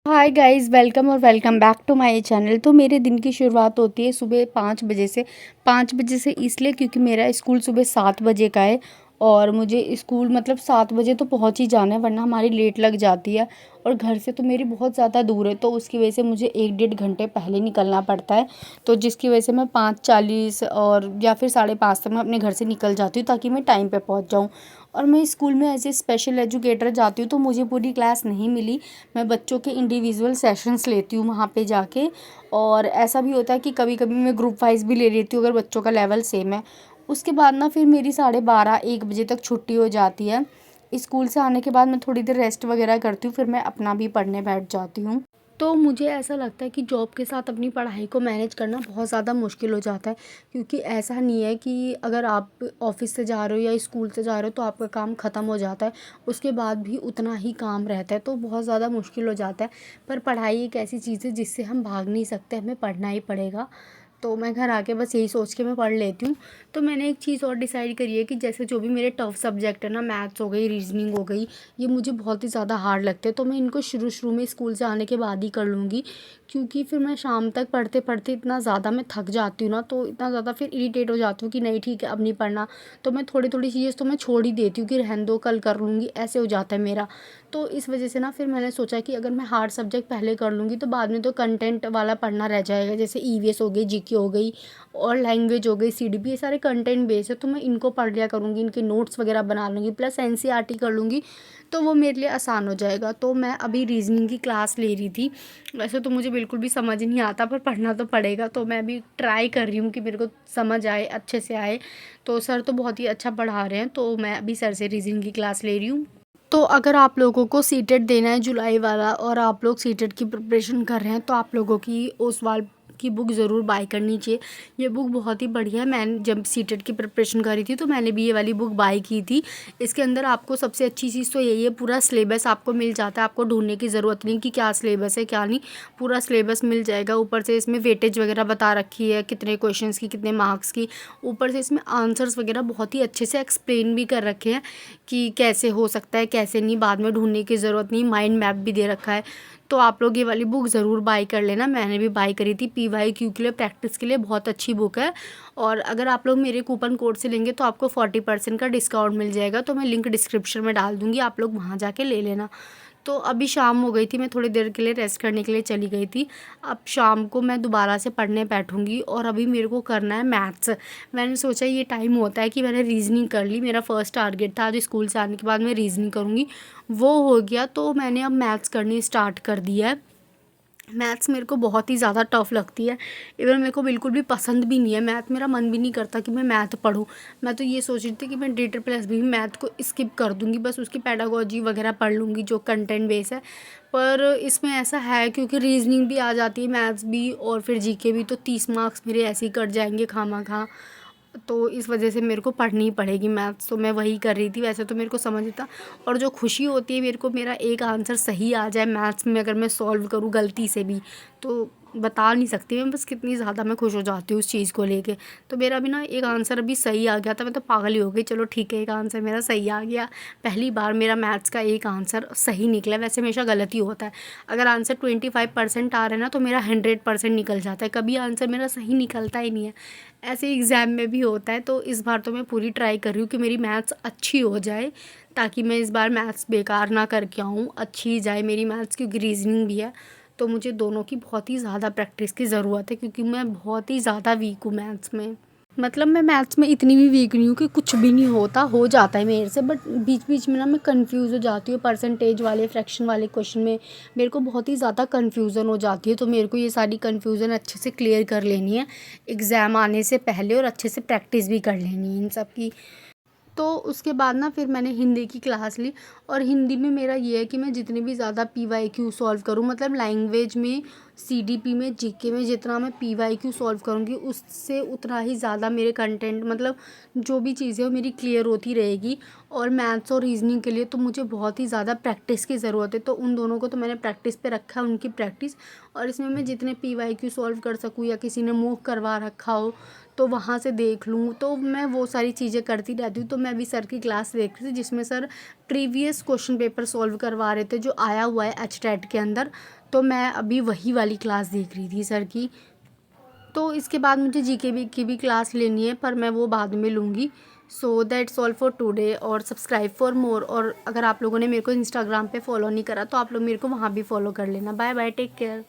हाय guys, welcome और welcome back to my channel. तो मेरे दिन की शुरुआत होती है सुबह 5 बजे से। 5 बजे से इसलिए क्योंकि मेरा स्कूल सुबह 7 बजे का है और मुझे स्कूल मतलब 7 बजे तो पहुंच ही जाना है, वरना हमारी लेट लग जाती है। और घर से तो मेरी बहुत ज़्यादा दूर है, तो उसकी वजह से मुझे 1 डेढ़ घंटे पहले निकलना पड़ता है। तो जिसकी वजह से मैं 5:40 और या फिर 5:30 तक मैं अपने घर से निकल जाती हूँ, ताकि मैं टाइम पे पहुँच जाऊँ। और मैं स्कूल में एज ए स्पेशल एजुकेटर जाती हूँ, तो मुझे पूरी क्लास नहीं मिली। मैं बच्चों के इंडिविजुअल सेशंस लेती हूँ वहाँ पे जाके। और ऐसा भी होता है कि कभी कभी मैं ग्रुप वाइज भी ले लेती हूँ अगर बच्चों का लेवल सेम है। उसके बाद ना फिर मेरी 12:30 1 बजे तक छुट्टी हो जाती है। स्कूल से आने के बाद मैं थोड़ी देर रेस्ट वगैरह करती हूँ, फिर मैं अपना भी पढ़ने बैठ जाती हूँ। तो मुझे ऐसा लगता है कि जॉब के साथ अपनी पढ़ाई को मैनेज करना बहुत ज़्यादा मुश्किल हो जाता है, क्योंकि ऐसा नहीं है कि अगर आप ऑफिस से जा रहे हो या स्कूल से जा रहे हो तो आपका काम ख़त्म हो जाता है, उसके बाद भी उतना ही काम रहता है, तो बहुत ज़्यादा मुश्किल हो जाता है। पर पढ़ाई एक ऐसी चीज़ है जिससे हम भाग नहीं सकते, हमें पढ़ना ही पड़ेगा। तो मैं घर आके बस यही सोच के मैं पढ़ लेती हूँ। तो मैंने एक चीज़ और डिसाइड करी है कि जैसे जो भी मेरे टफ सब्जेक्ट है ना, मैथ्स हो गई, रीजनिंग हो गई, ये मुझे बहुत ही ज़्यादा हार्ड लगते हैं, तो मैं इनको शुरू शुरू में स्कूल से आने के बाद ही कर लूँगी। क्योंकि फिर मैं शाम तक पढ़ते पढ़ते इतना ज़्यादा मैं थक जाती हूँ ना, तो इतना ज़्यादा फिर इरिटेट हो जाती हूँ कि नहीं ठीक है अब नहीं पढ़ना। तो मैं थोड़ी थोड़ी चीज़ें तो मैं छोड़ ही देती हूँ कि रहने दो, कल कर लूँगी, ऐसे हो जाता है मेरा। तो इस वजह से ना फिर मैंने सोचा कि अगर मैं हार्ड सब्जेक्ट पहले कर लूँगी तो बाद में तो कंटेंट वाला पढ़ना रह जाएगा, जैसे ईवीएस हो गई, जीके हो गई और लैंग्वेज हो गई, सीडीपी, ये सारे कंटेंट बेस है, तो मैं इनको पढ़ लिया करूँगी, इनके नोट्स वगैरह बना लूँगी, प्लस एनसीईआरटी कर लूँगी। तो वो मेरे लिए आसान हो जाएगा। तो मैं अभी रीजनिंग की क्लास ले रही थी। वैसे तो मुझे बिल्कुल भी समझ नहीं आता, पर पढ़ना तो पड़ेगा, तो मैं अभी ट्राई कर रही हूँ कि मेरे को समझ आए, अच्छे से आए। तो सर तो बहुत ही अच्छा पढ़ा रहे हैं, तो मैं अभी सर से रीजनिंग की क्लास ले रही हूँ। तो अगर आप लोगों को सीटेट देना है जुलाई वाला और आप लोग सीटेट की प्रिपरेशन कर रहे हैं, तो आप लोगों की ओसवाल की बुक ज़रूर बाय करनी चाहिए। ये बुक बहुत ही बढ़िया है। मैंने जब सीटेट की प्रिपरेशन करी थी तो मैंने भी ये वाली बुक बाय की थी। इसके अंदर आपको सबसे अच्छी चीज़ तो यही है, पूरा सिलेबस आपको मिल जाता है, आपको ढूंढने की ज़रूरत नहीं कि क्या सिलेबस है क्या नहीं, पूरा सिलेबस मिल जाएगा। ऊपर से इसमें वेटेज वगैरह बता रखी है, कितने क्वेश्चंस की, कितने मार्क्स की। ऊपर से इसमें आंसर्स वगैरह बहुत ही अच्छे से एक्सप्लेन भी कर रखे हैं कि कैसे हो सकता है कैसे नहीं, बाद में ढूंढने की ज़रूरत नहीं, माइंड मैप भी दे रखा है। तो आप लोग ये वाली बुक ज़रूर बाय कर लेना। मैंने भी बाय करी थी, पीवाईक्यू के लिए, प्रैक्टिस के लिए बहुत अच्छी बुक है। और अगर आप लोग मेरे कूपन कोड से लेंगे तो आपको 40% का डिस्काउंट मिल जाएगा, तो मैं लिंक डिस्क्रिप्शन में डाल दूँगी, आप लोग वहाँ जाके ले लेना। तो अभी शाम हो गई थी, मैं थोड़ी देर के लिए रेस्ट करने के लिए चली गई थी। अब शाम को मैं दोबारा से पढ़ने बैठूंगी और अभी मेरे को करना है मैथ्स। मैंने सोचा ये टाइम होता है कि मैंने रीजनिंग कर ली, मेरा फर्स्ट टारगेट था आज स्कूल से आने के बाद मैं रीजनिंग करूँगी, वो हो गया। तो मैंने अब मैथ्स करनी स्टार्ट कर दिया है। मैथ्स मेरे को बहुत ही ज़्यादा टफ लगती है, इवन मेरे को बिल्कुल भी पसंद भी नहीं है मैथ, मेरा मन भी नहीं करता कि मैं मैथ पढूं। मैं तो ये सोच रही थी कि मैं डेटर प्लस भी मैथ को स्किप कर दूंगी, बस उसकी पेडागोजी वगैरह पढ़ लूँगी जो कंटेंट बेस है। पर इसमें ऐसा है क्योंकि रीजनिंग भी आ जाती है, मैथ्स भी और फिर जीके भी, तो 30 मार्क्स मेरे ऐसे ही कट जाएंगे खामा खा। तो इस वजह से मेरे को पढ़नी ही पड़ेगी मैथ्स, तो मैं वही कर रही थी। वैसे तो मेरे को समझ आता, और जो खुशी होती है मेरे को, मेरा एक आंसर सही आ जाए मैथ्स में, अगर मैं सॉल्व करूँ गलती से भी, तो बता नहीं सकती मैं बस कितनी ज़्यादा मैं खुश हो जाती हूँ उस चीज़ को लेके। तो मेरा भी ना एक आंसर अभी सही आ गया था, मैं तो पागल ही हो गई। चलो ठीक है, एक आंसर मेरा सही आ गया। पहली बार मेरा मैथ्स का एक आंसर सही निकला। वैसे हमेशा गलत ही होता है, अगर आंसर 25% आ रहा है ना तो मेरा 100% निकल जाता है, कभी आंसर मेरा सही निकलता ही नहीं है। ऐसे एग्ज़ाम में भी होता है। तो इस बार तो मैं पूरी ट्राई कर रही हूँ कि मेरी मैथ्स अच्छी हो जाए, ताकि मैं इस बार मैथ्स बेकार ना करके आऊँ, अच्छी जाए मेरी मैथ्स, क्योंकि रीजनिंग भी है। तो मुझे दोनों की बहुत ही ज़्यादा प्रैक्टिस की ज़रूरत है, क्योंकि मैं बहुत ही ज़्यादा वीक हूँ मैथ्स में। मतलब मैं मैथ्स में इतनी भी वीक नहीं हूँ कि कुछ भी नहीं होता, हो जाता है मेरे से, बट बीच बीच में ना मैं कंफ्यूज हो जाती हूँ परसेंटेज वाले, फ्रैक्शन वाले क्वेश्चन में मेरे को बहुत ही ज़्यादा कन्फ्यूज़न हो जाती है। तो मेरे को ये सारी कन्फ्यूज़न अच्छे से क्लियर कर लेनी है एग्ज़ाम आने से पहले, और अच्छे से प्रैक्टिस भी कर लेनी है इन सब की। तो उसके बाद ना फिर मैंने हिंदी की क्लास ली। और हिंदी में मेरा ये है कि मैं जितने भी ज़्यादा पीवाईक्यू सॉल्व करूँ, मतलब लैंग्वेज में, सीडीपी में, जीके में जितना मैं पीवाईक्यू सॉल्व करूँगी उससे उतना ही ज़्यादा मेरे कंटेंट, मतलब जो भी चीज़ें वो मेरी क्लियर होती रहेगी। और मैथ्स और रीजनिंग के लिए तो मुझे बहुत ही ज़्यादा प्रैक्टिस की ज़रूरत है, तो उन दोनों को तो मैंने प्रैक्टिस पे रखा है, उनकी प्रैक्टिस। और इसमें मैं जितने पीवाईक्यू सॉल्व कर सकूँ या किसी ने मूव करवा रखा हो तो वहाँ से देख लूँ, तो मैं वो सारी चीज़ें करती रहती हूँ। तो मैं अभी सर की क्लास देख रही थी जिसमें sir previous question paper solve करवा रहे थे जो आया हुआ है एचटेट के अंदर। तो मैं अभी वही वाली क्लास देख रही थी सर की। तो इसके बाद मुझे जीके की भी क्लास लेनी है, पर मैं वो बाद में लूँगी। So that's all for today, और सब्सक्राइब फॉर मोर। और अगर आप लोगों ने मेरे को इंस्टाग्राम पे फॉलो नहीं करा तो आप लोग मेरे को वहाँ भी फॉलो कर लेना। Bye bye, take care.